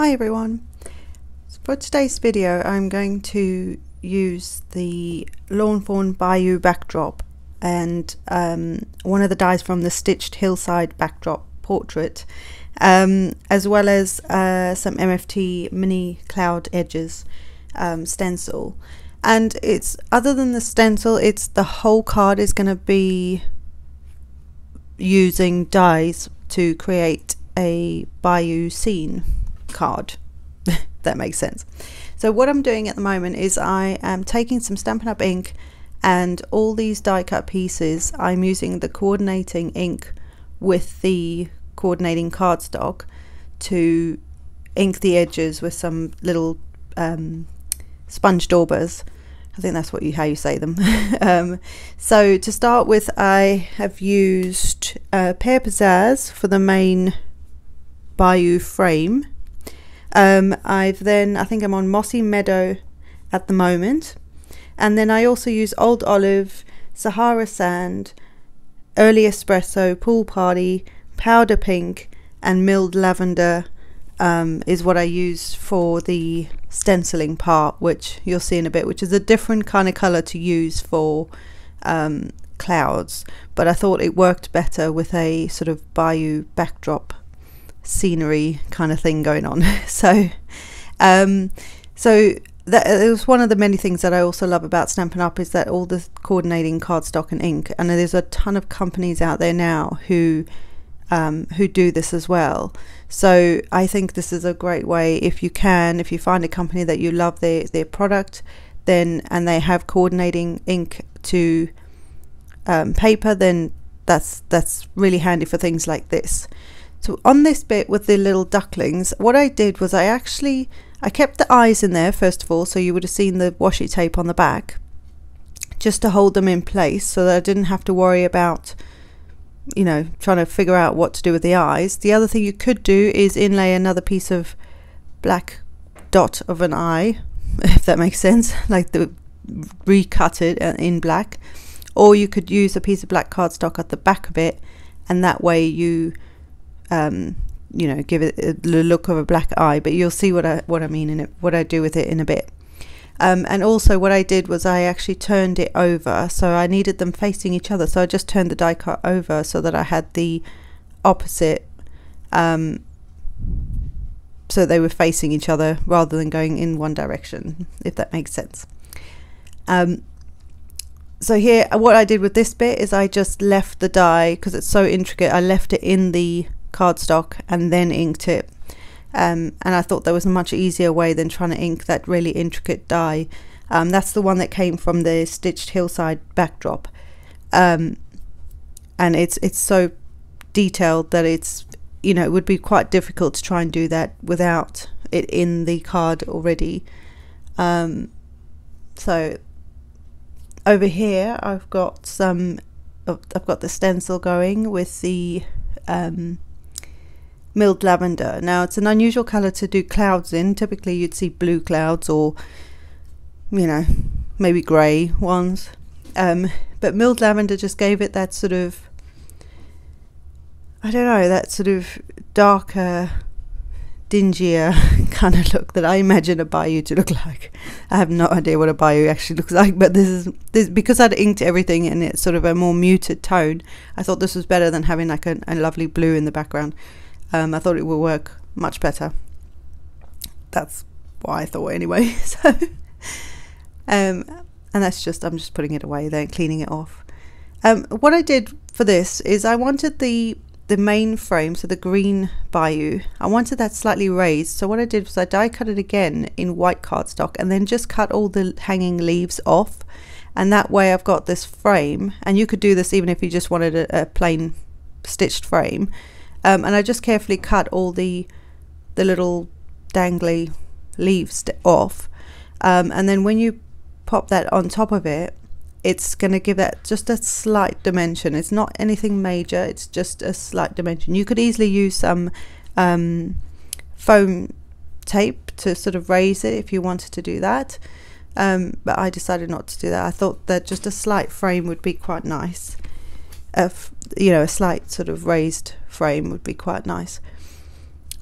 Hi everyone. For today's video I'm going to use the Fawn Bayou backdrop and one of the dies from the stitched hillside backdrop portrait, as well as some MFT mini cloud edges stencil. And it's, other than the stencil, it's the whole card is going to be using dies to create a Bayou scene card. That makes sense. So what I'm doing at the moment is I am taking some Stampin' Up! Ink, and all these die cut pieces I'm using the coordinating ink with the coordinating cardstock to ink the edges with some little sponge daubers. I think that's how you say them. So to start with, I have used Pear Pizzazz for the main Bayou frame. I think I'm on Mossy Meadow at the moment, and then I also use Old Olive, Sahara Sand, Early Espresso, Pool Party, Powder Pink, and Milled Lavender is what I use for the stenciling part, which you'll see in a bit, which is a different kind of color to use for clouds, but I thought it worked better with a sort of Bayou backdrop scenery kind of thing going on. So that it was one of the many things that I also love about Stampin' Up! Is that all the coordinating cardstock and ink, and there's a ton of companies out there now who do this as well. So I think this is a great way, if you find a company that you love their product, then, and they have coordinating ink to paper, then that's really handy for things like this. So on this bit with the little ducklings, what I did was I kept the eyes in there first of all, so you would have seen the washi tape on the back, just to hold them in place so that I didn't have to worry about, you know, trying to figure out what to do with the eyes. The other thing you could do is inlay another piece of black dot of an eye, if that makes sense, like recut it in black, or you could use a piece of black cardstock at the back of it, and that way you know, give it the look of a black eye. But you'll see what I mean in it, what I do with it in a bit. And also what I did was I actually turned it over, so I needed them facing each other, so I just turned the die cut over so that I had the opposite, so they were facing each other rather than going in one direction, if that makes sense. So here what I did with this bit is I just left the die, because it's so intricate, I left it in the cardstock and then inked it. And I thought there was a much easier way than trying to ink that really intricate die. That's the one that came from the stitched hillside backdrop, and it's so detailed that it's, you know, it would be quite difficult to try and do that without it in the card already. So over here I've got the stencil going with the Milled Lavender. Now it's an unusual color to do clouds in. Typically you'd see blue clouds, or, you know, maybe gray ones, but Milled Lavender just gave it that sort of, I don't know, that sort of darker, dingier kind of look that I imagine a Bayou to look like. I have no idea what a Bayou actually looks like, but this because I'd inked everything in it sort of a more muted tone, I thought this was better than having like a lovely blue in the background. I thought it would work much better. That's what I thought anyway. So and that's just, I'm just putting it away there, cleaning it off. What I did for this is I wanted the main frame, so the green Bayou, I wanted that slightly raised. So what I did was I die cut it again in white cardstock, and then just cut all the hanging leaves off, and that way I've got this frame. And you could do this even if you just wanted a plain stitched frame. And I just carefully cut all the little dangly leaves off, and then when you pop that on top of it, it's going to give that just a slight dimension. It's not anything major, it's just a slight dimension. You could easily use some foam tape to sort of raise it if you wanted to do that, but I decided not to do that. I thought that just a slight frame would be quite nice. You know, a slight sort of raised frame would be quite nice.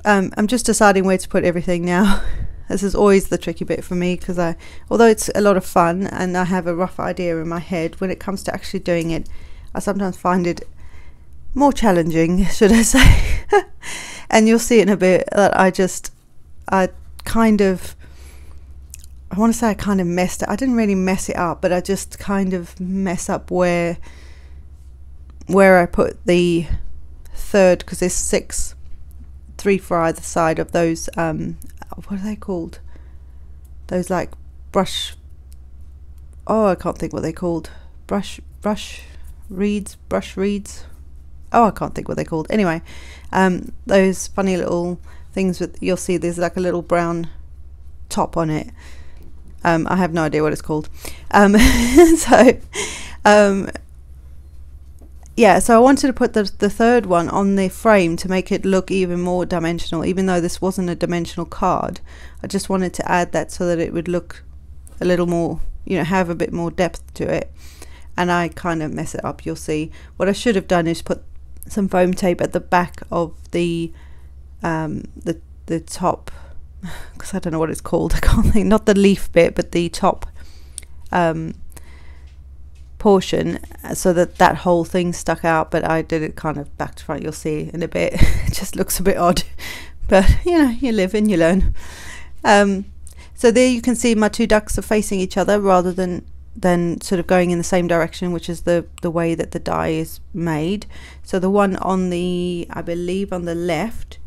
I'm just deciding where to put everything now. This is always the tricky bit for me, because although it's a lot of fun and I have a rough idea in my head, when it comes to actually doing it, I sometimes find it more challenging, should I say. And you'll see in a bit that I kind of messed it. I didn't really mess it up, but I just kind of mess up where I put the third, because there's 3 for either side of those, what are they called? Those like brush, oh, I can't think what they're called. Brush reeds. Oh, I can't think what they're called. Anyway, those funny little things with, you'll see there's like a little brown top on it. I have no idea what it's called. Yeah, so I wanted to put the third one on the frame to make it look even more dimensional, even though this wasn't a dimensional card. I just wanted to add that so that it would look a little more, you know, have a bit more depth to it. And I kind of mess it up, you'll see. What I should have done is put some foam tape at the back of the top, because I don't know what it's called. I can't think, not the leaf bit, but the top portion, so that whole thing stuck out. But I did it kind of back to front, you'll see in a bit. It just looks a bit odd, but you know, you live and you learn. So there you can see my 2 ducks are facing each other rather than sort of going in the same direction, which is the way that the die is made. So the one on the, I believe on the left,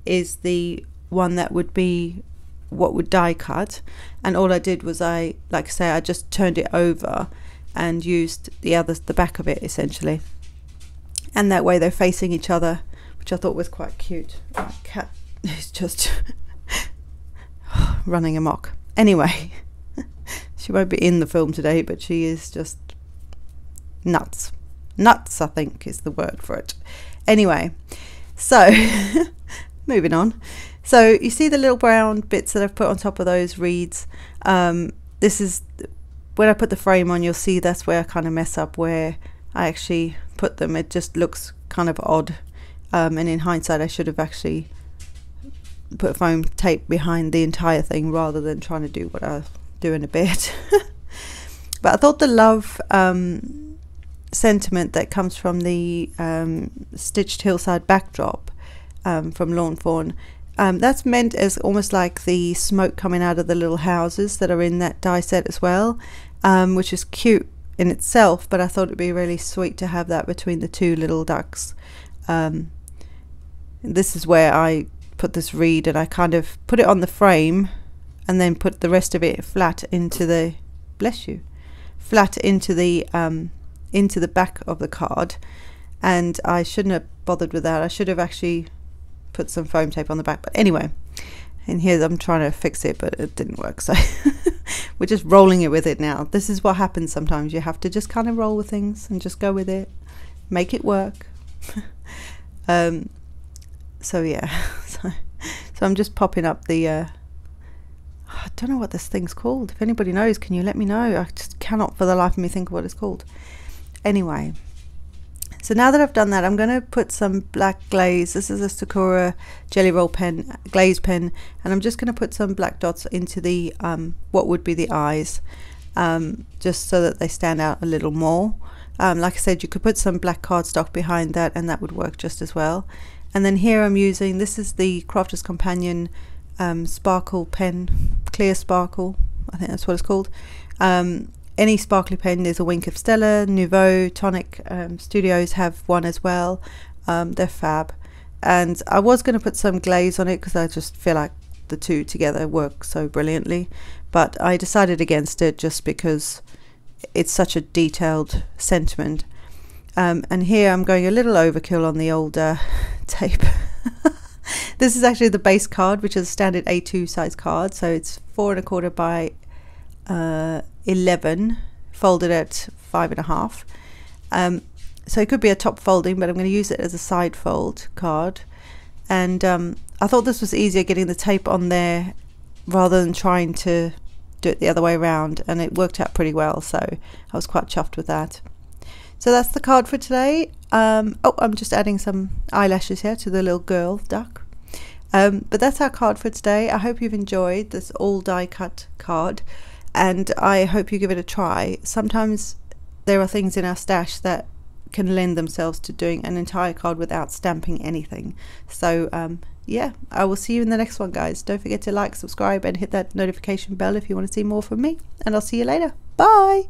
is the one that would be what would die cut, and all I did was I just turned it over and used the back of it essentially, and that way they're facing each other, which I thought was quite cute. My cat is just running amok. Anyway, she won't be in the film today, but she is just nuts, I think is the word for it. Anyway, so moving on. So you see the little brown bits that I've put on top of those reeds. This is when I put the frame on, you'll see that's where I kind of mess up, where I actually put them. It just looks kind of odd, and in hindsight I should have actually put foam tape behind the entire thing rather than trying to do what I do in a bit. But I thought the love sentiment that comes from the stitched hillside backdrop from Lawn Fawn, that's meant as almost like the smoke coming out of the little houses that are in that die set as well, which is cute in itself, but I thought it'd be really sweet to have that between the 2 little ducks. This is where I put this reed, and I kind of put it on the frame and then put the rest of it flat into the, bless you, flat into the back of the card. And I shouldn't have bothered with that. I should have actually put some foam tape on the back, but anyway, and here I'm trying to fix it, but it didn't work, so we're just rolling it with it now. This is what happens sometimes. You have to just kind of roll with things and just go with it, make it work. So yeah, so I'm just popping up the I don't know what this thing's called. If anybody knows, can you let me know? I just cannot for the life of me think of what it's called. Anyway, so now that I've done that, I'm going to put some black glaze. This is a Sakura Jelly Roll pen, glaze pen, and I'm just going to put some black dots into the what would be the eyes, just so that they stand out a little more. Like I said, you could put some black cardstock behind that and that would work just as well. And then here I'm using, this is the Crafter's Companion sparkle pen, clear sparkle, I think that's what it's called. Any sparkly pen, there's a Wink of Stella, Nouveau, Tonic Studios have one as well. They're fab. And I was going to put some glaze on it because I just feel like the two together work so brilliantly, but I decided against it just because it's such a detailed sentiment. And here I'm going a little overkill on the old tape. This is actually the base card, which is a standard A2 size card, so it's 4 1/4 by 11, folded at 5 1/2. So it could be a top folding, but I'm going to use it as a side fold card. And I thought this was easier getting the tape on there rather than trying to do it the other way around, and it worked out pretty well, so I was quite chuffed with that. So that's the card for today. Oh, I'm just adding some eyelashes here to the little girl duck. But that's our card for today. I hope you've enjoyed this all die cut card, and I hope you give it a try. Sometimes there are things in our stash that can lend themselves to doing an entire card without stamping anything. So yeah, I will see you in the next one, guys. Don't forget to like, subscribe, and hit that notification bell if you want to see more from me, and I'll see you later. Bye.